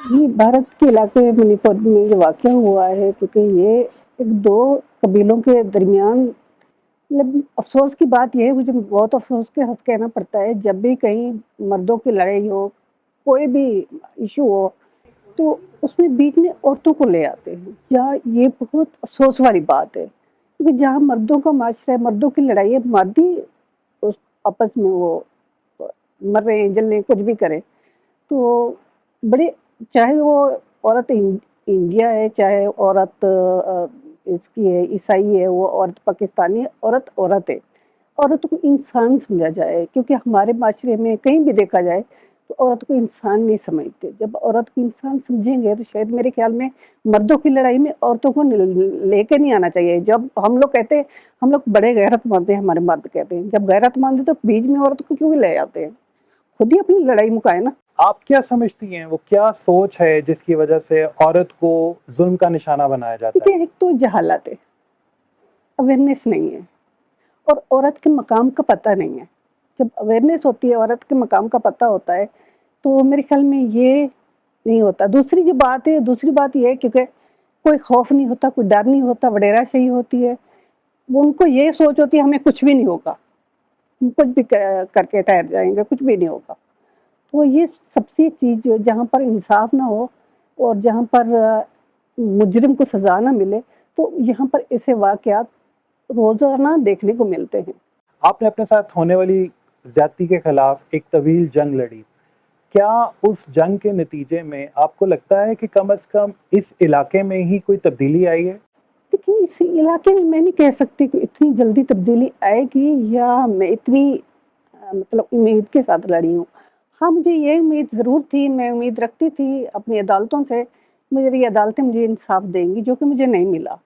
जी, भारत के इलाके मणिपुर में जो वाक़या हुआ है, क्योंकि ये एक 2 कबीलों के दरमियान, मतलब अफ़सोस की बात ये है, मुझे बहुत अफ़सोस के साथ कहना पड़ता है, जब भी कहीं मर्दों की लड़ाई हो, कोई भी इश्यू हो, तो उसमें बीच में औरतों को ले आते हैं। या ये बहुत अफ़सोस वाली बात है, क्योंकि जहाँ मर्दों का माशरा है, मर्दों की लड़ाई है, मर्द ही उस आपस में वो अ, मर रहे हैं, जल रहे हैं, कुछ भी करें। तो बड़े, चाहे वो औरत इंडिया है, चाहे औरत इसकी है, ईसाई है, वो औरत पाकिस्तानी है, औरत औरत है। औरत को इंसान समझा जाए, क्योंकि हमारे माशरे में कहीं भी देखा जाए तो औरत को इंसान नहीं समझते। जब औरत को इंसान समझेंगे तो शायद मेरे ख्याल में मर्दों की लड़ाई में औरतों को लेके नहीं आना चाहिए। जब हम लोग कहते हैं हम लोग बड़े गैरतमंद हैं, हमारे मर्द कहते हैं, जब गैरतमंद है तो बीच में औरत को क्यों ले आते हैं? खुद ही अपनी लड़ाई मुकाए ना। आप क्या समझती हैं, वो क्या सोच है जिसकी वजह से औरत को जुल्म का निशाना बनाया जाता है? देखिए, एक तो जहालत है, अवेयरनेस नहीं है, और औरत के मकाम का पता नहीं है। जब अवेयरनेस होती है, औरत के मकाम का पता होता है, तो मेरे ख्याल में ये नहीं होता। दूसरी जो बात है, दूसरी बात ये है, क्योंकि कोई खौफ नहीं होता, कोई डर नहीं होता, वडेरा सही होती है। वो उनको ये सोच होती है हमें कुछ भी नहीं होगा, हम कुछ भी करके ठहर जाएँगे, कुछ भी नहीं होगा। तो ये सबसे चीज़ जो जहाँ पर इंसाफ ना हो, और जहाँ पर मुजरिम को सज़ा ना मिले, तो यहाँ पर ऐसे वाक़यात रोज़ाना देखने को मिलते हैं। आपने अपने साथ होने वाली ज्यादती के खिलाफ एक तवील जंग लड़ी। क्या उस जंग के नतीजे में आपको लगता है कि कम से कम इस इलाके में ही कोई तब्दीली आई है? देखिए, इस इलाके में मैं नहीं कह सकती कि इतनी जल्दी तब्दीली आएगी, या मैं इतनी मतलब उम्मीद के साथ लड़ी हूँ। हाँ, मुझे ये उम्मीद ज़रूर थी, मैं उम्मीद रखती थी अपनी अदालतों से, मेरी अदालतें मुझे इंसाफ़ देंगी, जो कि मुझे नहीं मिला।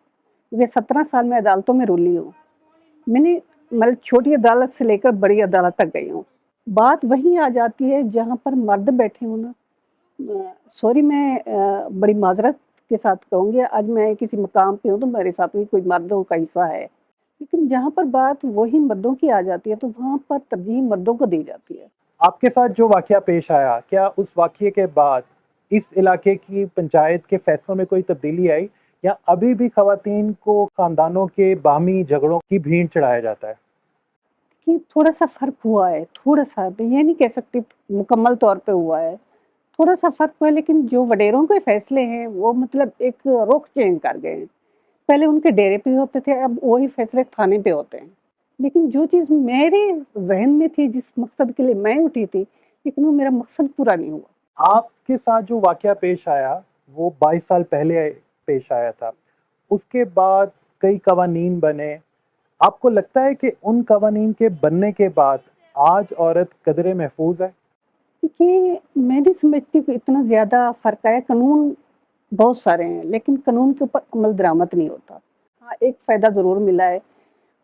मैं 17 साल में अदालतों में रुली हूँ। मैंने मतलब छोटी अदालत से लेकर बड़ी अदालत तक गई हूँ। बात वहीं आ जाती है जहाँ पर मर्द बैठे हों ना। सॉरी, मैं बड़ी माज़रत के साथ कहूँगी, आज मैं किसी मुकाम पे हूँ तो मेरे साथ भी कोई मर्दों का हिस्सा है। लेकिन जहाँ पर बात वही मर्दों की आ जाती है, तो वहाँ पर तरजीह मर्दों को दी जाती है। आपके साथ जो वाक़या पेश आया, क्या उस वाक़ये के बाद इस इलाके की पंचायत के फैसलों में कोई तब्दीली आई, या अभी भी ख़वातीन को ख़ानदानों के बाहमी झगड़ों की भीड़ चढ़ाया जाता है? कि थोड़ा-सा फ़र्क हुआ है, थोड़ा-सा, मैं ये नहीं कह सकती मुकम्मल तौर पे हुआ है। थोड़ा-सा फ़र्क हुआ है, लेकिन जो वडेरों के फैसले हैं, वो मतलब एक रुख चेंज कर गए हैं। पहले उनके डेरे पे होते थे, अब वही फैसले थाने पे होते हैं। लेकिन जो चीज़ मेरे ज़हन में थी, जिस मकसद के लिए मैं उठी थी, लेकिन वो मेरा मकसद पूरा नहीं हुआ। आपके साथ जो वाक़या पेश आया, वो 22 साल पहले पेश आया था। उसके बाद कई कवानीन बने। आपको लगता है कि उन कवानीन के बनने के बाद आज औरत कदरे महफूज़ है? देखिए, मैं नहीं समझती कि इतना ज़्यादा फ़र्क आया। कानून बहुत सारे हैं, लेकिन कानून के ऊपर अमल दरामद नहीं होता। हाँ, एक फ़ायदा ज़रूर मिला है,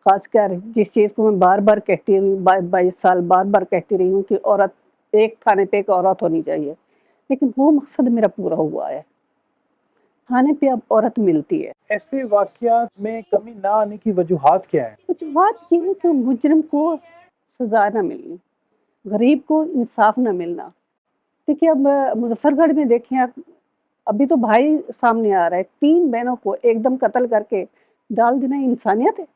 ख़ासकर जिस चीज़ को मैं बार-बार कहती रही हूँ, 22 साल बार-बार कहती रही हूँ कि औरत, एक थाने पे एक औरत होनी चाहिए। लेकिन वो मकसद मेरा पूरा हुआ है। थाने पे अब औरत मिलती है। ऐसे वाक़यात में कमी ना आने की वजूहात क्या हैं? कुछ बात ये है कि मुजरिम को सज़ा ना मिलनी, गरीब को इंसाफ़ ना मिलना। देखिए, अब मुज़फ़्फ़रगढ़ में देखें आप, अभी तो भाई सामने आ रहा है, 3 बहनों को एकदम कत्ल करके डाल देना इंसानियत है?